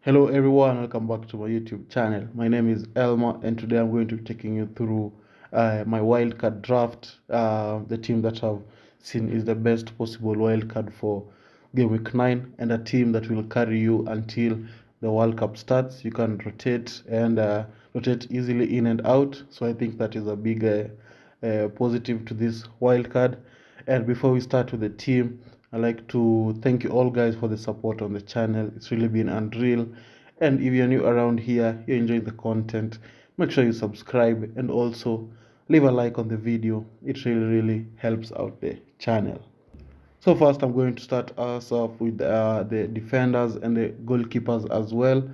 Hello everyone, welcome back to my YouTube channel. My name is Elma and today I'm going to be taking you through my wildcard draft, the team that I've seen is the best possible wildcard for game week 9 and a team that will carry you until the World Cup starts. You can rotate and rotate easily in and out, so I think that is a big positive to this wildcard. And before we start with the team, I'd like to thank you all guys for the support on the channel. It's really been unreal. And if you're new around here, you're enjoying the content, make sure you subscribe and also leave a like on the video. It really helps out the channel. So first I'm going to start us off with the defenders and the goalkeepers as well.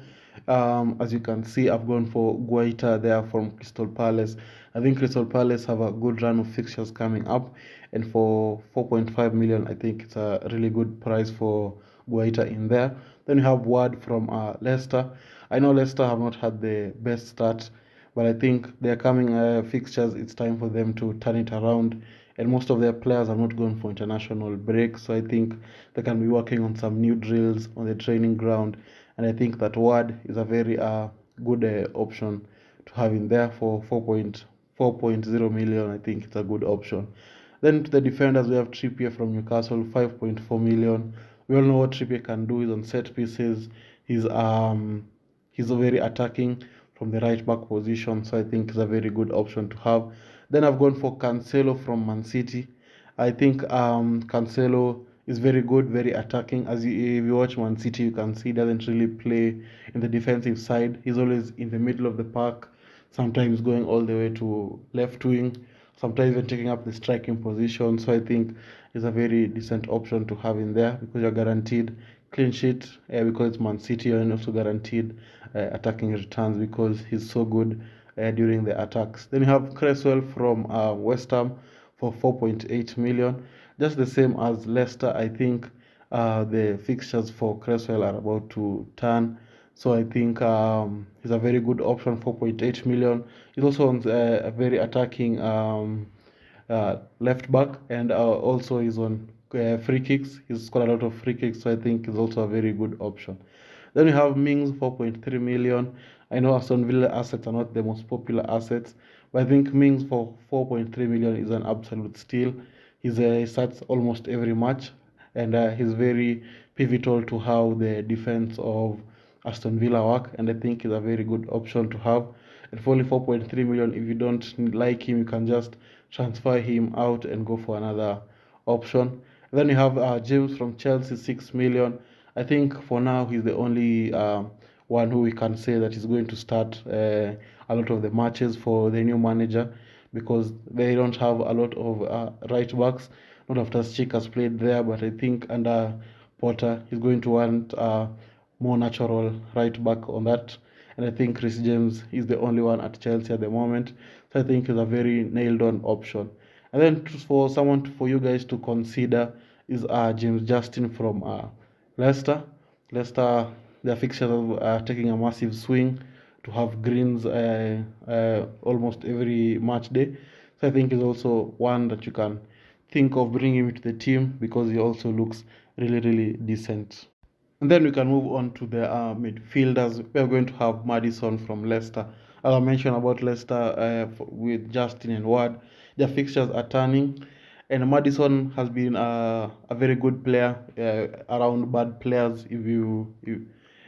As you can see, I've gone for Guaita there from Crystal Palace. I think Crystal Palace have a good run of fixtures coming up, and for 4.5 million, I think it's a really good price for Guaita in there. Then you have Ward from Leicester. I know Leicester have not had the best start, but I think their coming fixtures, it's time for them to turn it around. And most of their players are not going for international breaks, so I think they can be working on some new drills on the training ground. And I think that Ward is a very good option to have in there for 4.0 million. I think it's a good option. Then to the defenders, we have Trippier from Newcastle, 5.4 million. We all know what Trippier can do. He's on set pieces. He's very attacking from the right back position, so I think it's a very good option to have. Then I've gone for Cancelo from Man City. I think Cancelo is very good, very attacking. If you watch Man City, you can see he doesn't really play in the defensive side. He's always in the middle of the park, sometimes going all the way to left wing, sometimes even taking up the striking position. So I think it's a very decent option to have in there because you're guaranteed clean sheet because it's Man City, and also guaranteed attacking returns because he's so good during the attacks. Then you have Cresswell from West Ham for 4.8 million, just the same as Leicester. I think the fixtures for Cresswell are about to turn, so I think he's a very good option. 4.8 million. He's also on a very attacking left back, and also he's on free kicks. He's scored a lot of free kicks, so I think he's also a very good option. Then we have Mings, 4.3 million. I know Aston Villa assets are not the most popular assets, but I think Mings for 4.3 million is an absolute steal. He starts almost every match, and he's very pivotal to how the defense of Aston Villa work, and I think he's a very good option to have. And for only 4.3 million, if you don't like him, you can just transfer him out and go for another option. Then you have James from Chelsea, 6 million. I think for now he's the only one who we can say that is going to start a lot of the matches for the new manager, because they don't have a lot of right backs. Not after Schick has played there, but I think under Potter he's going to want more natural right back on that. And I think Chris James is the only one at Chelsea at the moment. So I think it's a very nailed on option. And then for you guys to consider is James Justin from Leicester. Leicester, their fixtures are taking a massive swing to have greens almost every match day. So I think he's also one that you can think of bringing him to the team because he also looks really decent. And then we can move on to the midfielders. We are going to have Maddison from Leicester. As I mentioned about Leicester with Justin and Ward, their fixtures are turning. And Maddison has been a very good player around bad players.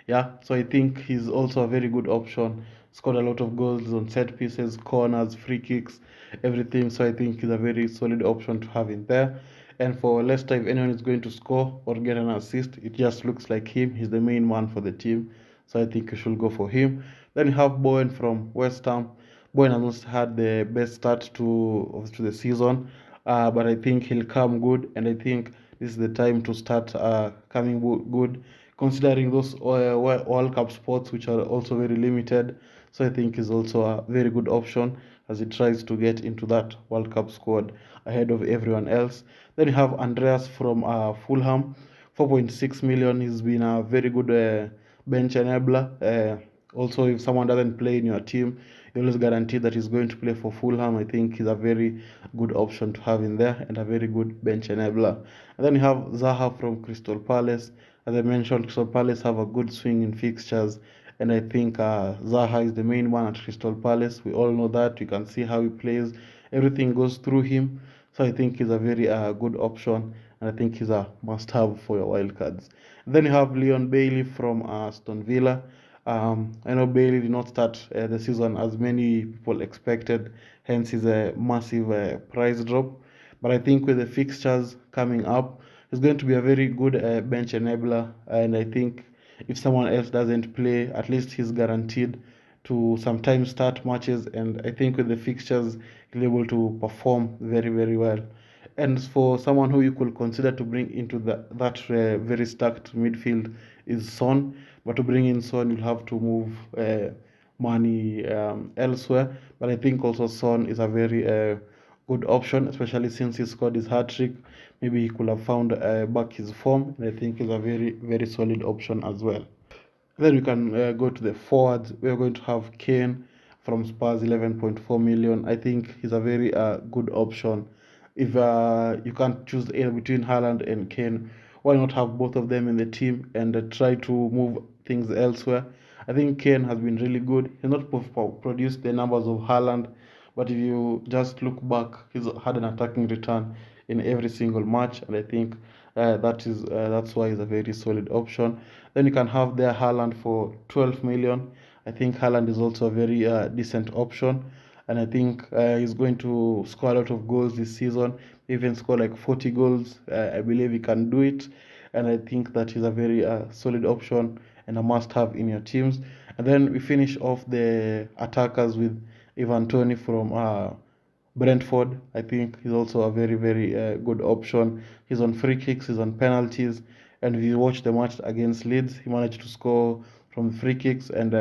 Yeah, so I think he's also a very good option. Scored a lot of goals on set pieces, corners, free kicks, everything. So I think he's a very solid option to have in there. And for Leicester, if anyone is going to score or get an assist, it just looks like him. He's the main man for the team. So I think you should go for him. Then you have Bowen from West Ham. Bowen has not had the best start to the season, but I think he'll come good. And I think this is the time to start coming good, considering those World Cup spots, which are also very limited. So I think he's also a very good option as he tries to get into that World Cup squad ahead of everyone else. Then you have Andreas from Fulham, 4.6 million. He's been a very good bench enabler. Also, if someone doesn't play in your team, you always guarantee that he's going to play for Fulham. I think he's a very good option to have in there and a very good bench enabler. And then you have Zaha from Crystal Palace. As I mentioned, Crystal Palace have a good swing in fixtures, and I think Zaha is the main one at Crystal Palace. We all know that. You can see how he plays. Everything goes through him. So I think he's a very good option, and I think he's a must-have for your wildcards. Then you have Leon Bailey from Aston Villa. I know Bailey did not start the season as many people expected, hence his a massive price drop. But I think with the fixtures coming up, he's going to be a very good bench enabler. And I think if someone else doesn't play, at least he's guaranteed to sometimes start matches. And I think with the fixtures, he'll be able to perform very, very well. And for someone who you could consider to bring into that very stacked midfield is Son. But to bring in Son, you'll have to move money elsewhere. But I think also Son is a very good option, especially since he scored his hat trick. Maybe he could have found back his form, and I think he's a very, very solid option as well. Then we can go to the forwards. We are going to have Kane from Spurs, 11.4 million. I think he's a very good option. If you can't choose between Haaland and Kane, why not have both of them in the team and try to move things elsewhere? I think Kane has been really good. He's not produced the numbers of Haaland, but if you just look back, he's had an attacking return in every single match, and I think that's why he's a very solid option. Then you can have their Haaland for 12 million. I think Haaland is also a very decent option, and I think he's going to score a lot of goals this season, even score like 40 goals. I believe he can do it, and I think that he's a very solid option and a must-have in your teams. And then we finish off the attackers with Ivan Toney from Brentford. I think he's also a very, very good option. He's on free kicks, he's on penalties, and if you watch the match against Leeds, he managed to score from free kicks and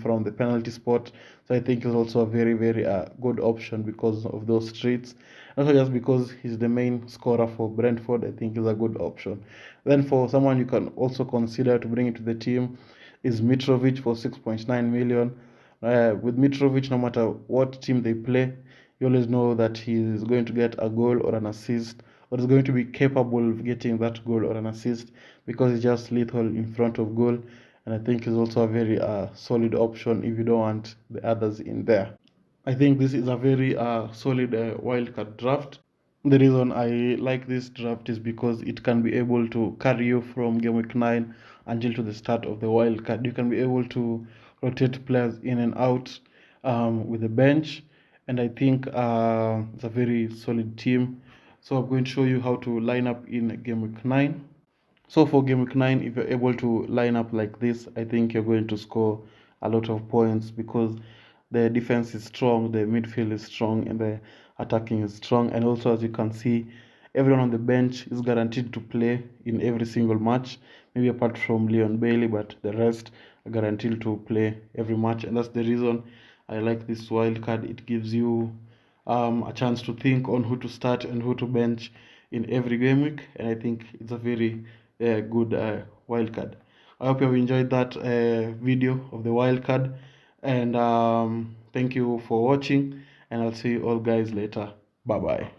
from the penalty spot. So I think he's also a very, very good option because of those streets. Also, just because he's the main scorer for Brentford, I think he's a good option. Then for someone you can also consider to bring into the team is Mitrovic for 6.9 million. With Mitrovic, no matter what team they play, you always know that he is going to get a goal or an assist, or is going to be capable of getting that goal or an assist because he's just lethal in front of goal. And I think he's also a very solid option if you don't want the others in there. I think this is a very solid wildcard draft. The reason I like this draft is because it can be able to carry you from game week 9 until to the start of the wildcard. You can be able to rotate players in and out with the bench, and I think it's a very solid team. So I'm going to show you how to line up in game week 9. So for game week 9, if you're able to line up like this, I think you're going to score a lot of points because the defense is strong, the midfield is strong, and the attacking is strong. And also, as you can see, everyone on the bench is guaranteed to play in every single match, maybe apart from Leon Bailey, but the rest are guaranteed to play every match. And that's the reason I like this wild card. It gives you a chance to think on who to start and who to bench in every game week, and I think it's a very good wild card. I hope you have enjoyed that video of the wild card, and thank you for watching, and I'll see you all guys later. Bye bye.